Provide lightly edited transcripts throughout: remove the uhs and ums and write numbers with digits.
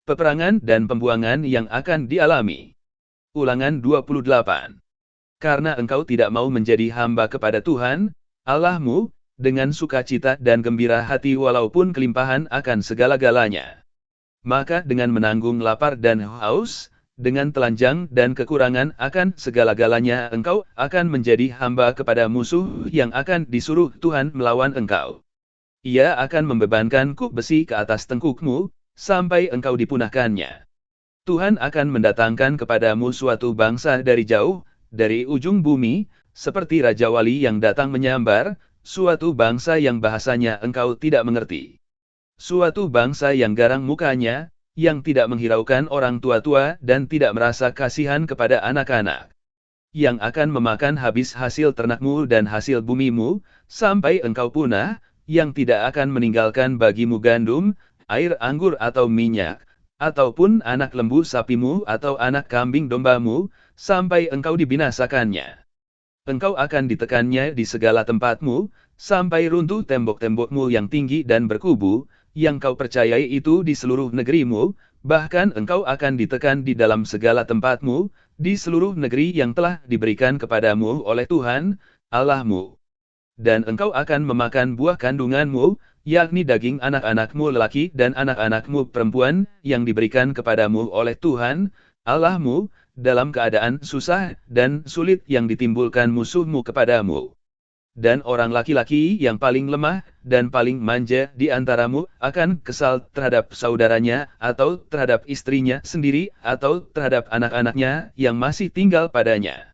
Peperangan dan pembuangan yang akan dialami. Ulangan 28. Karena engkau tidak mau menjadi hamba kepada Tuhan, Allahmu, dengan sukacita dan gembira hati walaupun kelimpahan akan segala-galanya. Maka dengan menanggung lapar dan haus, dengan telanjang dan kekurangan akan segala-galanya engkau akan menjadi hamba kepada musuh yang akan disuruh Tuhan melawan engkau. Ia akan membebankan kuk besi ke atas tengkukmu, sampai engkau dipunahkannya. Tuhan akan mendatangkan kepadamu suatu bangsa dari jauh, dari ujung bumi, seperti Raja Wali yang datang menyambar, suatu bangsa yang bahasanya engkau tidak mengerti. Suatu bangsa yang garang mukanya, yang tidak menghiraukan orang tua-tua dan tidak merasa kasihan kepada anak-anak. Yang akan memakan habis hasil ternakmu dan hasil bumimu, sampai engkau punah, yang tidak akan meninggalkan bagimu gandum, air anggur atau minyak, ataupun anak lembu sapimu atau anak kambing dombamu, sampai engkau dibinasakannya. Engkau akan ditekannya di segala tempatmu, sampai runtuh tembok-tembokmu yang tinggi dan berkubu, yang kau percayai itu di seluruh negerimu, bahkan engkau akan ditekan di dalam segala tempatmu, di seluruh negeri yang telah diberikan kepadamu oleh Tuhan, Allahmu. Dan engkau akan memakan buah kandunganmu, yakni daging anak-anakmu lelaki dan anak-anakmu perempuan, yang diberikan kepadamu oleh Tuhan, Allahmu, dalam keadaan susah dan sulit yang ditimbulkan musuhmu kepadamu. Dan orang laki-laki yang paling lemah dan paling manja di antaramu akan kesal terhadap saudaranya, atau terhadap istrinya sendiri, atau terhadap anak-anaknya yang masih tinggal padanya.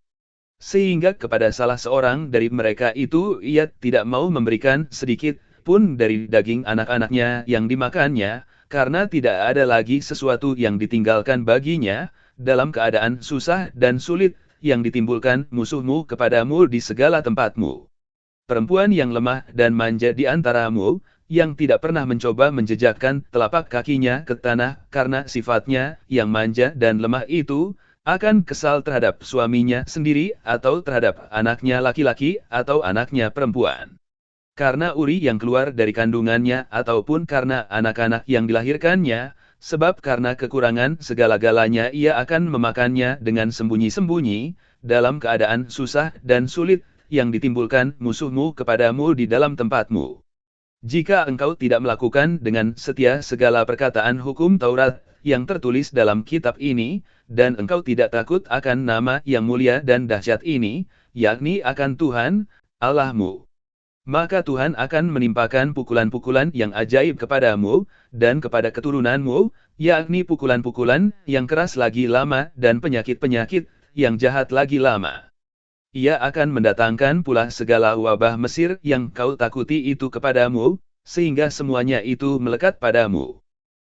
Sehingga kepada salah seorang dari mereka itu ia tidak mau memberikan sedikit pun dari daging anak-anaknya yang dimakannya, karena tidak ada lagi sesuatu yang ditinggalkan baginya, dalam keadaan susah dan sulit, yang ditimbulkan musuhmu kepadamu di segala tempatmu. Perempuan yang lemah dan manja di antaramu, yang tidak pernah mencoba menjejakkan telapak kakinya ke tanah, karena sifatnya yang manja dan lemah itu, akan kesal terhadap suaminya sendiri, atau terhadap anaknya laki-laki, atau anaknya perempuan. Karena uri yang keluar dari kandungannya, ataupun karena anak-anak yang dilahirkannya, sebab karena kekurangan segala-galanya ia akan memakannya dengan sembunyi-sembunyi, dalam keadaan susah dan sulit, yang ditimbulkan musuhmu kepadamu di dalam tempatmu. Jika engkau tidak melakukan dengan setia segala perkataan hukum Taurat, yang tertulis dalam kitab ini, dan engkau tidak takut akan nama yang mulia dan dahsyat ini, yakni akan Tuhan, Allahmu. Maka Tuhan akan menimpakan pukulan-pukulan yang ajaib kepadamu, dan kepada keturunanmu, yakni pukulan-pukulan yang keras lagi lama dan penyakit-penyakit yang jahat lagi lama. Ia akan mendatangkan pula segala wabah Mesir yang kau takuti itu kepadamu, sehingga semuanya itu melekat padamu.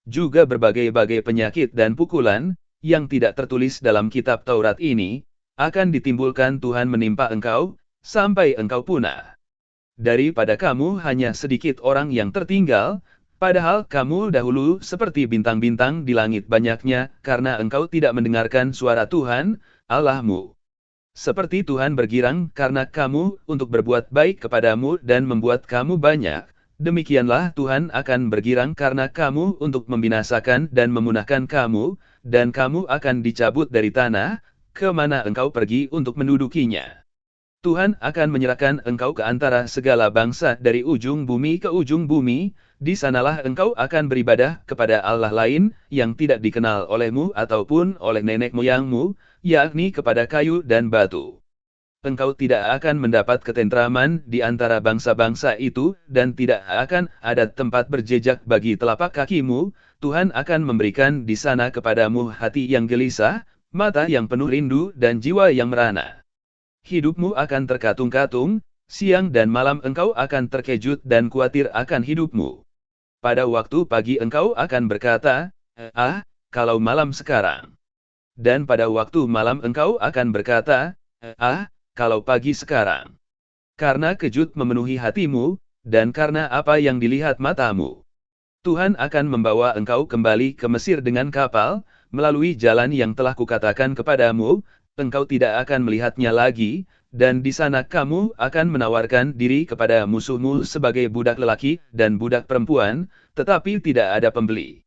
Juga berbagai-bagai penyakit dan pukulan, yang tidak tertulis dalam kitab Taurat ini, akan ditimbulkan Tuhan menimpa engkau, sampai engkau punah. Daripada kamu hanya sedikit orang yang tertinggal, padahal kamu dahulu seperti bintang-bintang di langit banyaknya, karena engkau tidak mendengarkan suara Tuhan, Allahmu. Seperti Tuhan bergirang karena kamu untuk berbuat baik kepadamu dan membuat kamu banyak, demikianlah Tuhan akan bergirang karena kamu untuk membinasakan dan memunahkan kamu, dan kamu akan dicabut dari tanah, ke mana engkau pergi untuk mendudukinya. Tuhan akan menyerahkan engkau ke antara segala bangsa dari ujung bumi ke ujung bumi, di sanalah engkau akan beribadah kepada Allah lain, yang tidak dikenal olehmu ataupun oleh nenek moyangmu, yakni kepada kayu dan batu. Engkau tidak akan mendapat ketentraman di antara bangsa-bangsa itu, dan tidak akan ada tempat berjejak bagi telapak kakimu. Tuhan akan memberikan di sana kepadamu hati yang gelisah, mata yang penuh rindu dan jiwa yang merana. Hidupmu akan terkatung-katung, siang dan malam engkau akan terkejut dan khawatir akan hidupmu. Pada waktu pagi engkau akan berkata, kalau malam sekarang. Dan pada waktu malam engkau akan berkata, kalau pagi sekarang. Karena kejut memenuhi hatimu, dan karena apa yang dilihat matamu. Tuhan akan membawa engkau kembali ke Mesir dengan kapal, melalui jalan yang telah kukatakan kepadamu, engkau tidak akan melihatnya lagi, dan di sana kamu akan menawarkan diri kepada musuhmu sebagai budak lelaki dan budak perempuan, tetapi tidak ada pembeli.